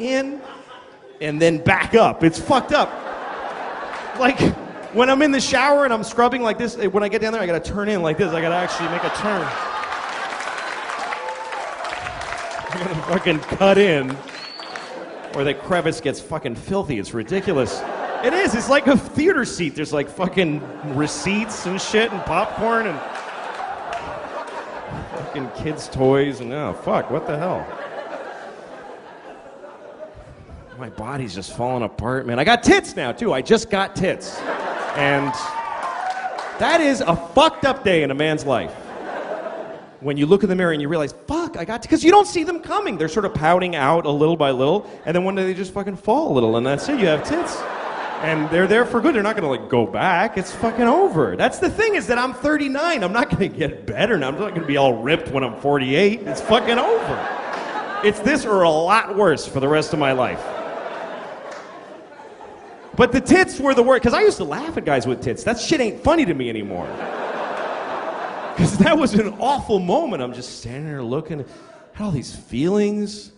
in and then back up. It's fucked up. Like, when I'm in the shower and I'm scrubbing like this, when I get down there, I gotta turn in like this. I gotta actually make a turn. I gotta fucking cut in, or the crevice gets fucking filthy. It's ridiculous. It is. It's like a theater seat. There's like fucking receipts and shit and popcorn and fucking kids' toys and oh fuck, what the hell? My body's just falling apart, man. I got tits now too. I just got tits, and that is a fucked up day in a man's life. When you look in the mirror and you realize, fuck, I got, because you don't see them coming. They're sort of pouting out a little by little, and then one day they just fucking fall a little, and that's it. You have tits. And they're there for good. They're not going to, like, go back. It's fucking over. That's the thing, is that I'm 39. I'm not going to get better now. I'm not going to be all ripped when I'm 48. It's fucking over. It's this or a lot worse for the rest of my life. But the tits were the worst, because I used to laugh at guys with tits. That shit ain't funny to me anymore. Because that was an awful moment. I'm just standing there looking at all these feelings.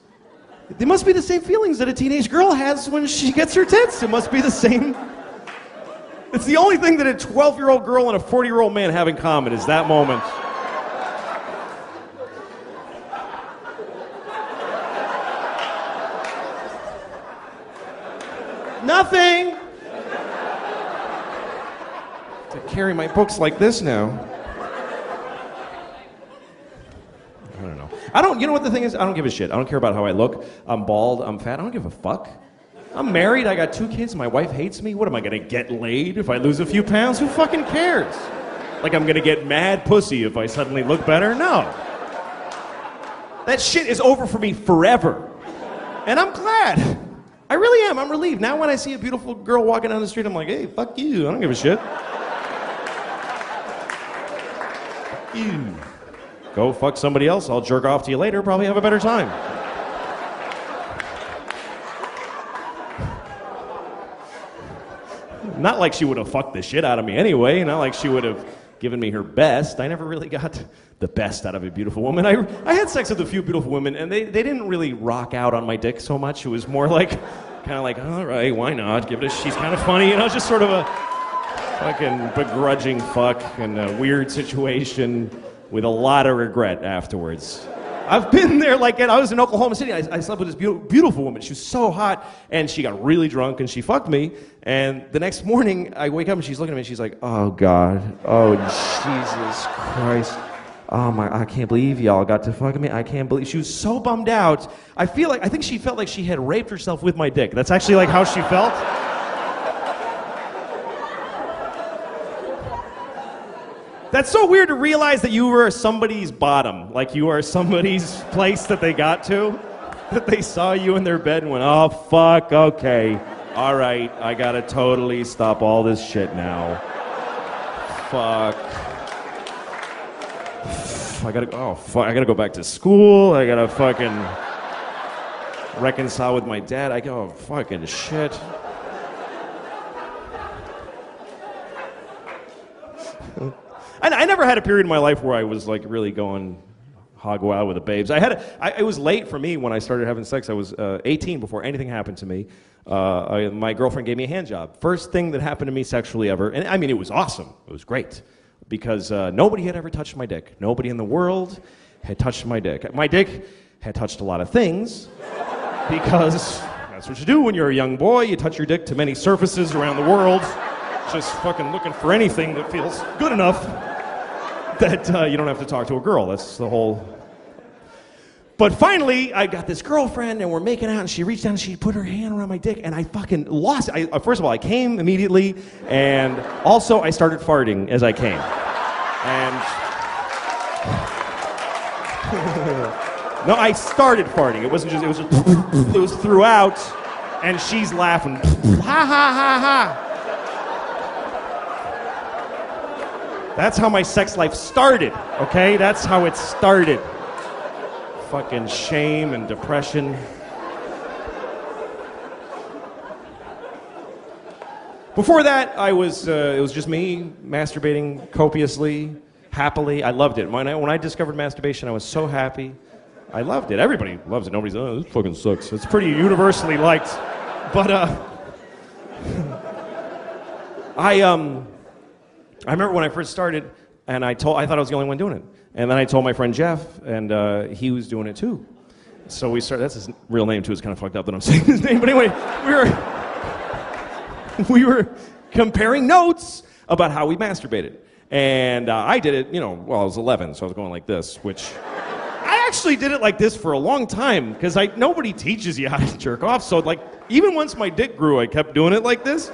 They must be the same feelings that a teenage girl has when she gets her tits. It must be the same. It's the only thing that a 12-year-old girl and a 40-year-old man have in common is that moment. Nothing. To carry my books like this now. I don't know. You know what the thing is? I don't give a shit. I don't care about how I look. I'm bald, I'm fat. I don't give a fuck. I'm married, I got 2 kids, my wife hates me. What am I gonna get laid if I lose a few pounds? Who fucking cares? Like I'm gonna get mad pussy if I suddenly look better? No. That shit is over for me forever. And I'm glad. I really am. I'm relieved. Now when I see a beautiful girl walking down the street, I'm like, hey, fuck you. I don't give a shit. Fuck you. Go fuck somebody else. I'll jerk off to you later. Probably have a better time. Not like she would have fucked the shit out of me anyway. Not like she would have given me her best. I never really got the best out of a beautiful woman. I had sex with a few beautiful women, and they didn't really rock out on my dick so much. It was more like, kind of like, all right, why not? Give it a, she's kind of funny. You know, just sort of a fucking begrudging fuck in a weird situation with a lot of regret afterwards. I've been there, like, I was in Oklahoma City. I slept with this beautiful woman. She was so hot, and she got really drunk, and she fucked me. And the next morning, I wake up, and she's looking at me, and she's like, oh, God. Oh, Jesus Christ. Oh, my, I can't believe y'all got to fuck me. I can't believe. She was so bummed out. I think she felt like she had raped herself with my dick. That's actually, like, how she felt. That's so weird to realize that you were somebody's bottom. Like you are somebody's place that they got to. That they saw you in their bed and went, oh, fuck, okay. All right, I gotta totally stop all this shit now. Fuck. I gotta go back to school. I gotta fucking reconcile with my dad. I go, oh, fucking shit. I never had a period in my life where I was like really going hog wild with the babes. It was late for me when I started having sex. I was 18 before anything happened to me. My girlfriend gave me a hand job. First thing that happened to me sexually ever. And I mean, it was awesome. It was great. Because nobody had ever touched my dick. Nobody in the world had touched my dick. My dick had touched a lot of things. Because that's what you do when you're a young boy. You touch your dick to many surfaces around the world. Just fucking looking for anything that feels good enough that you don't have to talk to a girl. That's the whole... But finally, I got this girlfriend, and we're making out, and she reached down, and she put her hand around my dick, and I fucking lost it. First of all, I came immediately, and also I started farting as I came. And... No, I started farting. It wasn't just... It was throughout, and she's laughing. Ha, ha, ha, ha. That's how my sex life started, okay? That's how it started. Fucking shame and depression. Before that, it was just me masturbating copiously, happily. I loved it. When I discovered masturbation, I was so happy. I loved it. Everybody loves it. Nobody's, oh, this fucking sucks. It's pretty universally liked. But I remember when I first started, and I thought I was the only one doing it. And then I told my friend Jeff, and he was doing it too. So we started, that's his real name too, it's kind of fucked up that I'm saying his name. But anyway, we were comparing notes about how we masturbated. And I did it, I was 11, so I was going like this, which I actually did it like this for a long time, because nobody teaches you how to jerk off. So like, even once my dick grew, I kept doing it like this.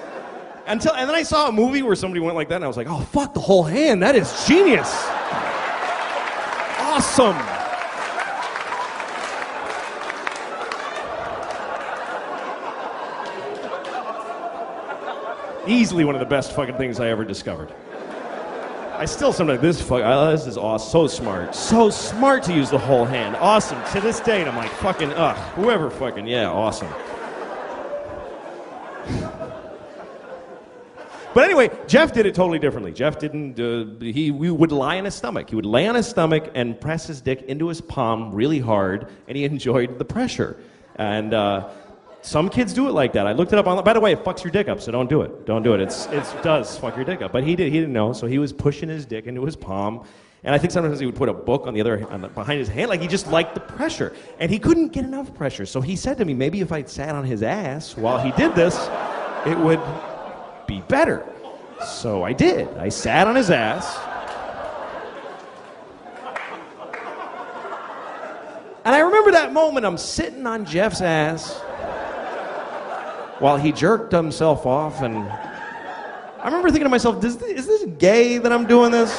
And then I saw a movie where somebody went like that, and I was like, oh, fuck, the whole hand, that is genius. Awesome. Easily one of the best fucking things I ever discovered. I still sometimes, this is awesome, so smart. So smart to use the whole hand. Awesome. To this day, and I'm like, fucking, whoever fucking, yeah, awesome. But anyway, Jeff did it totally differently. Jeff didn't, we would lie on his stomach. He would lay on his stomach and press his dick into his palm really hard, and he enjoyed the pressure. And some kids do it like that. I looked it up online. By the way, it fucks your dick up, so don't do it. Don't do it. It does fuck your dick up. But he didn't know, so he was pushing his dick into his palm. And I think sometimes he would put a book behind his hand, like he just liked the pressure. And he couldn't get enough pressure. So he said to me, maybe if I sat on his ass while he did this, it would be better. So I did. I sat on his ass. And I remember that moment, I'm sitting on Jeff's ass while he jerked himself off, and I remember thinking to myself, is this gay that I'm doing this?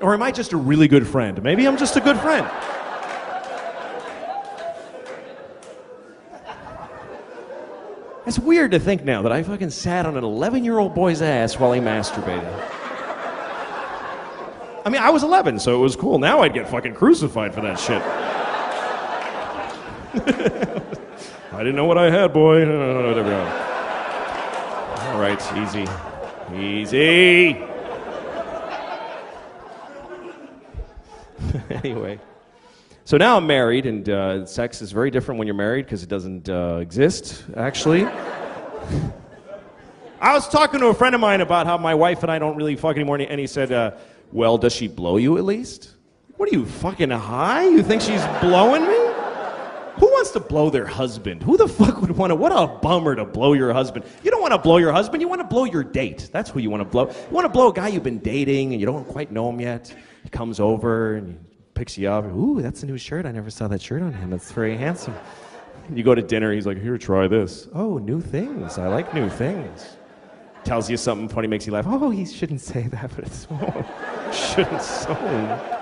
Or am I just a really good friend? Maybe I'm just a good friend. It's weird to think now that I fucking sat on an 11-year-old boy's ass while he masturbated. I mean, I was 11, so it was cool. Now I'd get fucking crucified for that shit. I didn't know what I had, boy. All right, easy. Easy. Anyway. So now I'm married, and sex is very different when you're married because it doesn't exist, actually. I was talking to a friend of mine about how my wife and I don't really fuck anymore, and he said, well, does she blow you at least? What are you, fucking high? You think she's blowing me? Who wants to blow their husband? Who the fuck would want to? What a bummer to blow your husband. You don't want to blow your husband, you want to blow your date. That's who you want to blow. You want to blow a guy you've been dating and you don't quite know him yet. He comes over and he picks you up. Ooh, that's a new shirt. I never saw that shirt on him. That's very handsome. You go to dinner, he's like, here, try this. Oh, new things. I like new things. Tells you something funny, makes you laugh. Oh, he shouldn't say that, but it's shouldn't so.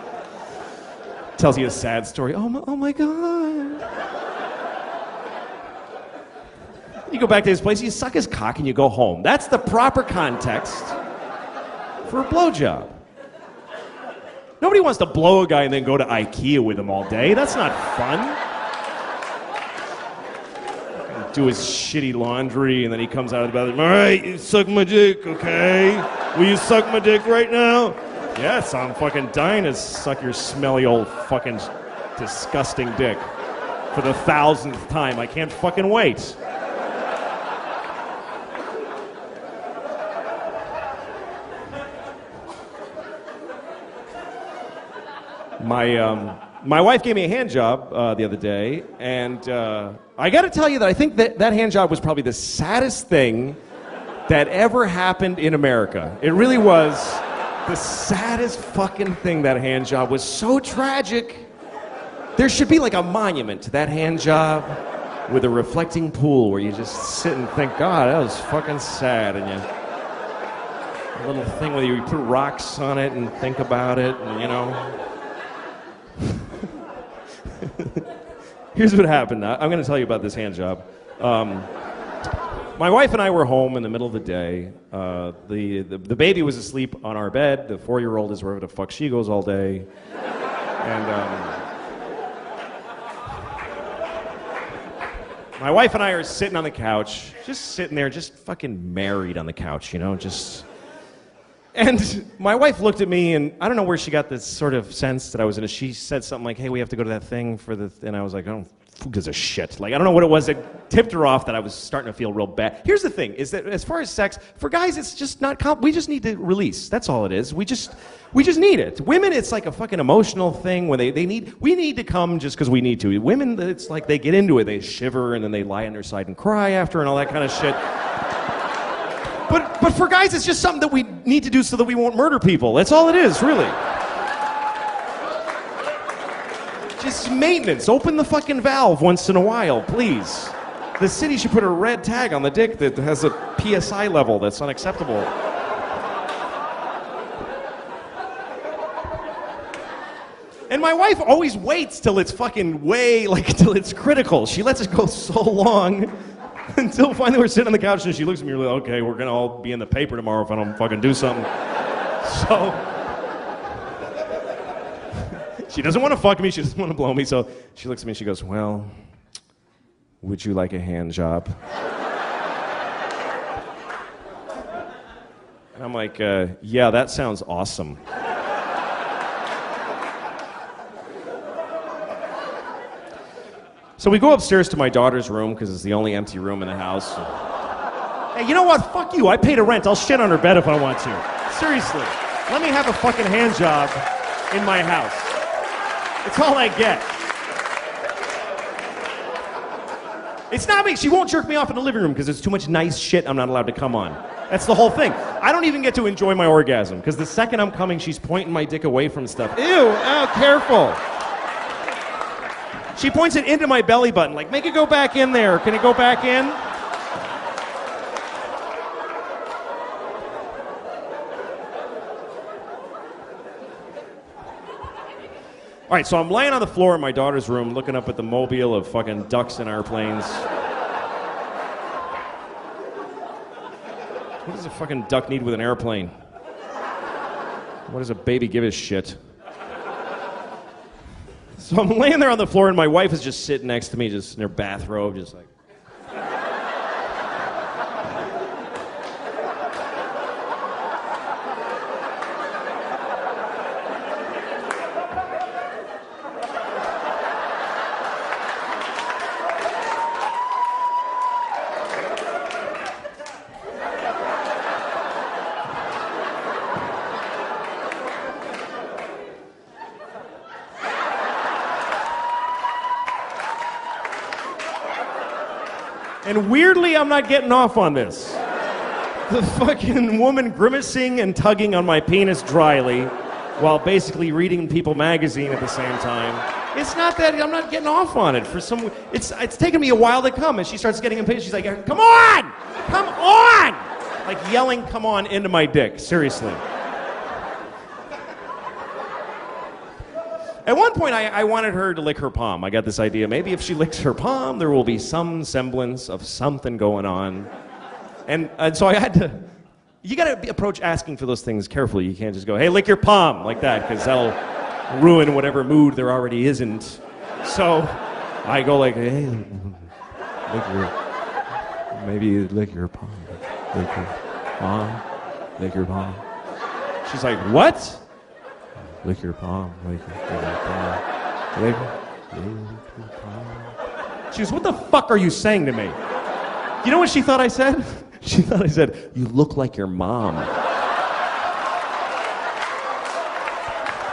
Tells you a sad story. Oh my God. You go back to his place, you suck his cock, and you go home. That's the proper context for a blowjob. Nobody wants to blow a guy and then go to IKEA with him all day. That's not fun. Do his shitty laundry, and then he comes out of the bathroom. All right, you suck my dick, okay? Will you suck my dick right now? Yes, I'm fucking dying to suck your smelly old fucking disgusting dick for the 1,000th time. I can't fucking wait. My wife gave me a hand job the other day, and I got to tell you that I think that hand job was probably the saddest thing that ever happened in America. It really was the saddest fucking thing, that hand job. Was so tragic. There should be like a monument to that hand job with a reflecting pool where you just sit and think, God, that was fucking sad, and a little thing where you put rocks on it and think about it, and you know. Here's what happened. I'm going to tell you about this hand job. My wife and I were home in the middle of the day. The baby was asleep on our bed. The 4-year-old is wherever the fuck she goes all day. And my wife and I are sitting on the couch, just sitting there, just fucking married on the couch, you know, just And my wife looked at me, and I don't know where she got this sort of sense that I was in. She said something like, "Hey, we have to go to that thing for the..." And I was like, "Oh, who gives a shit?" Like, I don't know what it was that tipped her off that I was starting to feel real bad. Here's the thing, is that as far as sex, for guys, it's just not... we just need to release. That's all it is. We just need it. Women, it's like a fucking emotional thing when we need to come just because we need to. Women, it's like they get into it. They shiver, and then they lie on their side and cry after and all that kind of shit. But for guys, it's just something that we need to do so that we won't murder people. That's all it is, really. Just maintenance. Open the fucking valve once in a while, please. The city should put a red tag on the dick that has a PSI level that's unacceptable. And my wife always waits till it's fucking till it's critical. She lets it go so long until finally we're sitting on the couch and she looks at me like, okay, we're gonna all be in the paper tomorrow if I don't fucking do something. So she doesn't want to fuck me, she doesn't want to blow me, so she looks at me and she goes, well, would you like a hand job? And I'm like, yeah, that sounds awesome. So we go upstairs to my daughter's room because it's the only empty room in the house. Hey, you know what? Fuck you. I paid a rent. I'll shit on her bed if I want to. Seriously. Let me have a fucking hand job in my house. It's all I get. It's not me. She won't jerk me off in the living room because there's too much nice shit I'm not allowed to come on. That's the whole thing. I don't even get to enjoy my orgasm because the second I'm coming, she's pointing my dick away from stuff. Ew. Oh, careful. She points it into my belly button, like, make it go back in there. Can it go back in? All right, so I'm laying on the floor in my daughter's room, looking up at the mobile of fucking ducks and airplanes. What does a fucking duck need with an airplane? What does a baby give a shit? So I'm laying there on the floor, and my wife is just sitting next to me, just in her bathrobe, just like... And weirdly, I'm not getting off on this. The fucking woman grimacing and tugging on my penis dryly while basically reading People magazine at the same time. It's not that I'm not getting off on it. It's taken me a while to come, and she starts getting impatient. She's like, come on! Come on! Like yelling, come on, into my dick. Seriously. At one point, I wanted her to lick her palm. I got this idea. Maybe if she licks her palm, there will be some semblance of something going on. And so I had to... You got to approach asking for those things carefully. You can't just go, hey, lick your palm, like that, because that'll ruin whatever mood there already isn't. So I go like, hey, maybe lick your palm. Lick your palm. Lick your palm. She's like, what? Lick your palm, lick your palm, lick your palm. She goes, what the fuck are you saying to me? You know what she thought I said? She thought I said, you look like your mom.